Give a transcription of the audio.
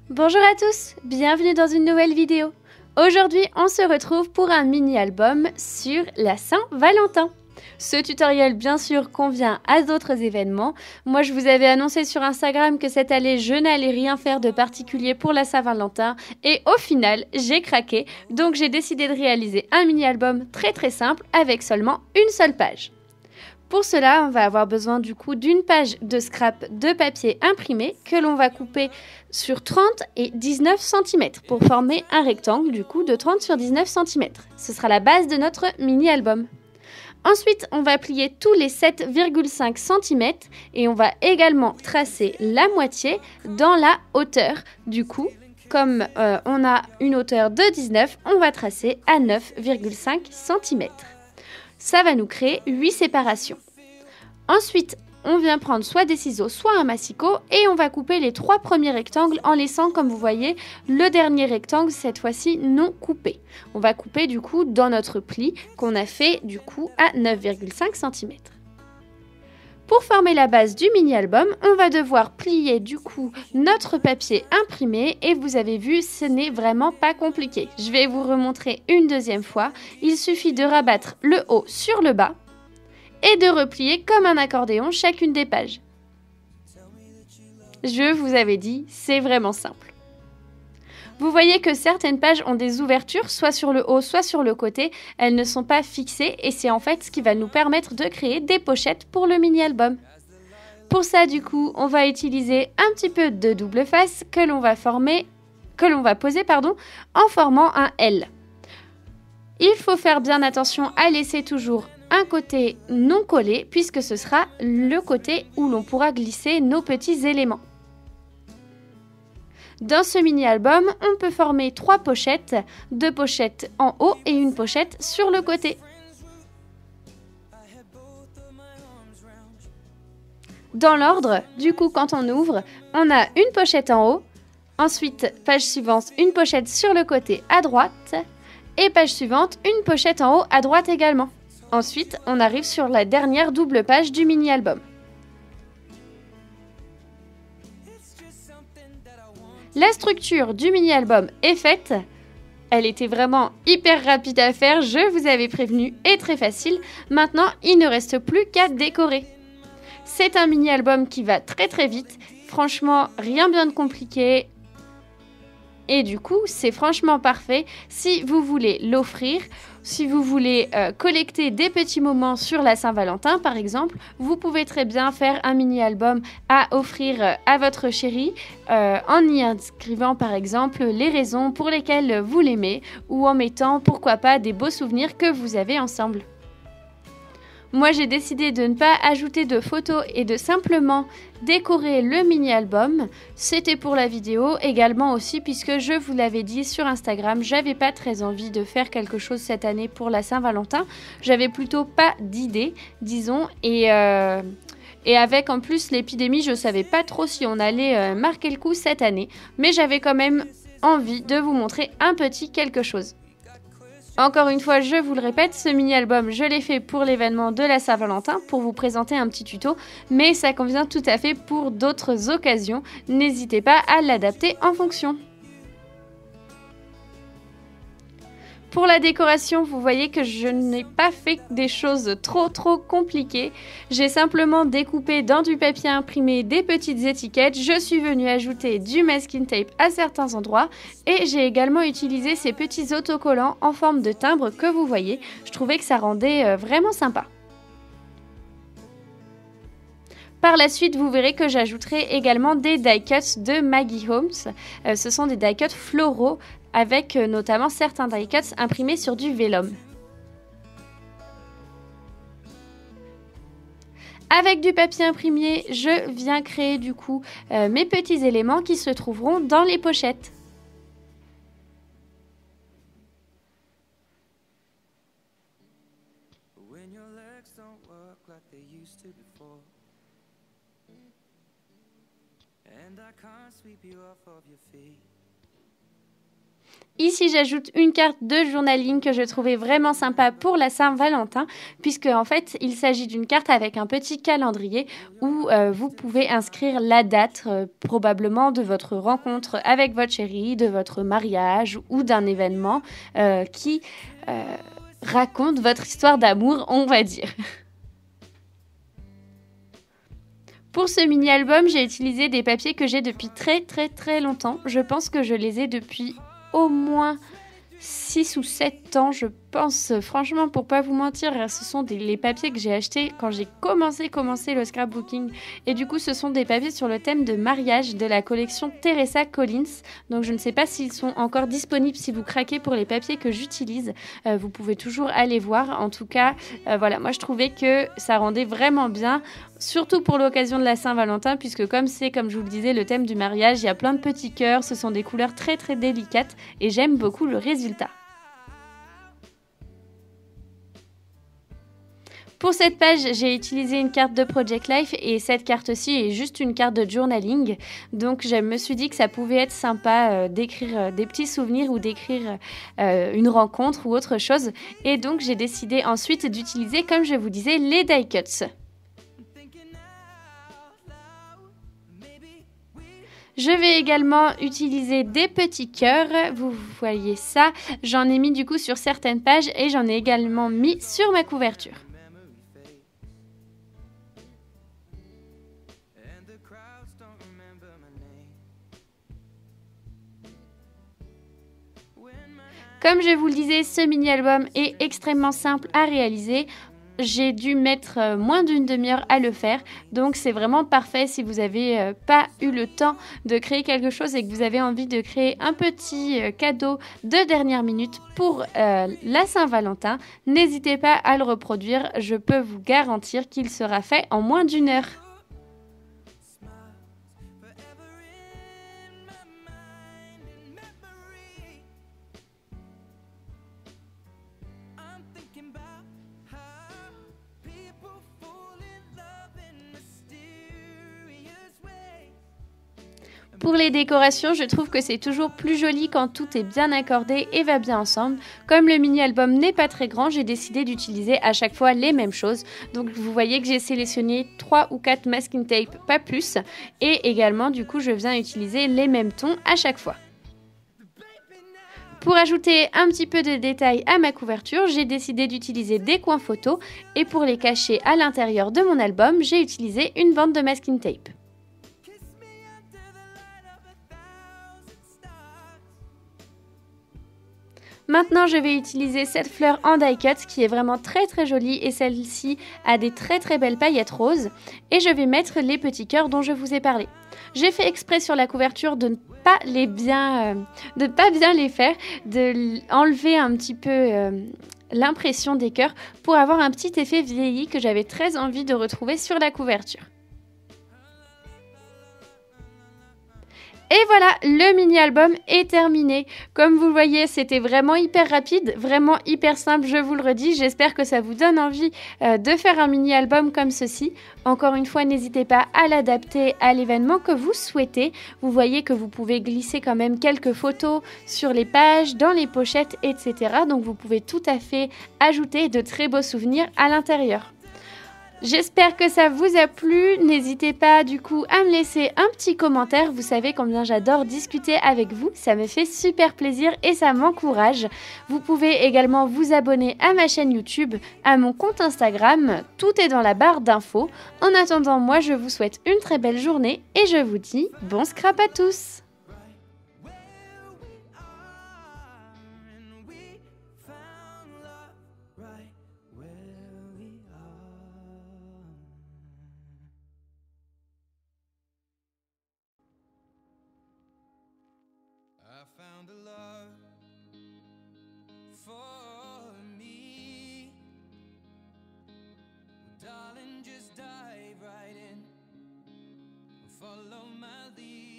Bonjour à tous, bienvenue dans une nouvelle vidéo. Aujourd'hui, on se retrouve pour un mini-album sur la Saint-Valentin. Ce tutoriel, bien sûr, convient à d'autres événements. Moi, je vous avais annoncé sur Instagram que cette année, je n'allais rien faire de particulier pour la Saint-Valentin. Et au final, j'ai craqué. Donc, j'ai décidé de réaliser un mini-album très simple avec seulement une seule page. Pour cela, on va avoir besoin du coup d'une page de scrap de papier imprimé que l'on va couper sur 30 et 19 cm pour former un rectangle du coup de 30 sur 19 cm. Ce sera la base de notre mini-album. Ensuite, on va plier tous les 7,5 cm et on va également tracer la moitié dans la hauteur. Du coup, comme on a une hauteur de 19, on va tracer à 9,5 cm. Ça va nous créer 8 séparations. Ensuite, on vient prendre soit des ciseaux, soit un massicot et on va couper les 3 premiers rectangles en laissant, comme vous voyez, le dernier rectangle, cette fois-ci, non coupé. On va couper du coup dans notre pli qu'on a fait du coup à 9,5 cm. Pour former la base du mini-album, on va devoir plier du coup notre papier imprimé et vous avez vu, ce n'est vraiment pas compliqué. Je vais vous remontrer une deuxième fois. Il suffit de rabattre le haut sur le bas et de replier comme un accordéon chacune des pages. Je vous avais dit, c'est vraiment simple. Vous voyez que certaines pages ont des ouvertures, soit sur le haut, soit sur le côté. Elles ne sont pas fixées et c'est en fait ce qui va nous permettre de créer des pochettes pour le mini-album. Pour ça, du coup, on va utiliser un petit peu de double face que l'on va poser en formant un L. Il faut faire bien attention à laisser toujours un côté non collé puisque ce sera le côté où l'on pourra glisser nos petits éléments. Dans ce mini-album, on peut former 3 pochettes, 2 pochettes en haut et une pochette sur le côté. Dans l'ordre, du coup, quand on ouvre, on a une pochette en haut, ensuite, page suivante, une pochette sur le côté à droite, et page suivante, une pochette en haut à droite également. Ensuite, on arrive sur la dernière double page du mini-album. La structure du mini-album est faite. Elle était vraiment hyper rapide à faire, je vous avais prévenu, et très facile. Maintenant, il ne reste plus qu'à décorer. C'est un mini-album qui va très vite. Franchement, rien bien de compliqué. Et du coup, c'est franchement parfait si vous voulez l'offrir, si vous voulez collecter des petits moments sur la Saint-Valentin, par exemple. Vous pouvez très bien faire un mini-album à offrir à votre chéri en y inscrivant, par exemple, les raisons pour lesquelles vous l'aimez ou en mettant, pourquoi pas, des beaux souvenirs que vous avez ensemble. Moi, j'ai décidé de ne pas ajouter de photos et de simplement décorer le mini-album. C'était pour la vidéo, également aussi puisque je vous l'avais dit sur Instagram, j'avais pas très envie de faire quelque chose cette année pour la Saint-Valentin. J'avais plutôt pas d'idée, disons, et avec en plus l'épidémie, je savais pas trop si on allait marquer le coup cette année, mais j'avais quand même envie de vous montrer un petit quelque chose. Encore une fois, je vous le répète, ce mini-album, je l'ai fait pour l'événement de la Saint-Valentin, pour vous présenter un petit tuto, mais ça convient tout à fait pour d'autres occasions. N'hésitez pas à l'adapter en fonction. Pour la décoration, vous voyez que je n'ai pas fait des choses trop compliquées. J'ai simplement découpé dans du papier imprimé des petites étiquettes. Je suis venue ajouter du masking tape à certains endroits et j'ai également utilisé ces petits autocollants en forme de timbre que vous voyez. Je trouvais que ça rendait vraiment sympa. Par la suite, vous verrez que j'ajouterai également des die cuts de Maggie Holmes. Ce sont des die cuts floraux avec notamment certains die cuts imprimés sur du vélum. Avec du papier imprimé, je viens créer du coup mes petits éléments qui se trouveront dans les pochettes. Ici, j'ajoute une carte de journaling que je trouvais vraiment sympa pour la Saint-Valentin, puisque en fait, il s'agit d'une carte avec un petit calendrier où vous pouvez inscrire la date, probablement de votre rencontre avec votre chéri, de votre mariage ou d'un événement qui raconte votre histoire d'amour, on va dire. Pour ce mini-album, j'ai utilisé des papiers que j'ai depuis très longtemps. Je pense que je les ai depuis au moins 6 ou 7 ans, je pense. Franchement, pour pas vous mentir, ce sont les papiers que j'ai achetés quand j'ai commencé le scrapbooking. Et du coup, ce sont des papiers sur le thème de mariage de la collection Teresa Collins. Donc, je ne sais pas s'ils sont encore disponibles. Si vous craquez pour les papiers que j'utilise, vous pouvez toujours aller voir. En tout cas, voilà, moi, je trouvais que ça rendait vraiment bien. Surtout pour l'occasion de la Saint-Valentin, puisque comme je vous le disais, le thème du mariage, il y a plein de petits cœurs, ce sont des couleurs très délicates et j'aime beaucoup le résultat. Pour cette page, j'ai utilisé une carte de Project Life et cette carte-ci est juste une carte de journaling. Donc je me suis dit que ça pouvait être sympa d'écrire des petits souvenirs ou d'écrire une rencontre ou autre chose. Et donc j'ai décidé ensuite d'utiliser, comme je vous disais, les die cuts. Je vais également utiliser des petits cœurs, vous voyez ça, j'en ai mis du coup sur certaines pages et j'en ai également mis sur ma couverture. Comme je vous le disais, ce mini-album est extrêmement simple à réaliser. J'ai dû mettre moins d'une demi-heure à le faire, donc c'est vraiment parfait si vous n'avez pas eu le temps de créer quelque chose et que vous avez envie de créer un petit cadeau de dernière minute pour la Saint-Valentin. N'hésitez pas à le reproduire, je peux vous garantir qu'il sera fait en moins d'une heure. Pour les décorations, je trouve que c'est toujours plus joli quand tout est bien accordé et va bien ensemble. Comme le mini-album n'est pas très grand, j'ai décidé d'utiliser à chaque fois les mêmes choses. Donc vous voyez que j'ai sélectionné 3 ou 4 masking tape, pas plus. Et également, du coup, je viens utiliser les mêmes tons à chaque fois. Pour ajouter un petit peu de détail à ma couverture, j'ai décidé d'utiliser des coins photos. Et pour les cacher à l'intérieur de mon album, j'ai utilisé une bande de masking tape. Maintenant, je vais utiliser cette fleur en die cut qui est vraiment très jolie et celle-ci a des très belles paillettes roses. Et je vais mettre les petits cœurs dont je vous ai parlé. J'ai fait exprès sur la couverture de ne pas bien les faire, de enlever un petit peu l'impression des cœurs pour avoir un petit effet vieilli que j'avais très envie de retrouver sur la couverture. Et voilà, le mini-album est terminé. Comme vous le voyez, c'était vraiment hyper rapide, vraiment hyper simple, je vous le redis. J'espère que ça vous donne envie de faire un mini-album comme ceci. Encore une fois, n'hésitez pas à l'adapter à l'événement que vous souhaitez. Vous voyez que vous pouvez glisser quand même quelques photos sur les pages, dans les pochettes, etc. Donc vous pouvez tout à fait ajouter de très beaux souvenirs à l'intérieur. J'espère que ça vous a plu, n'hésitez pas du coup à me laisser un petit commentaire, vous savez combien j'adore discuter avec vous, ça me fait super plaisir et ça m'encourage. Vous pouvez également vous abonner à ma chaîne YouTube, à mon compte Instagram, tout est dans la barre d'infos. En attendant, moi je vous souhaite une très belle journée et je vous dis bon scrap à tous! I found a love for me. Well, darling, just dive right in. Follow my lead.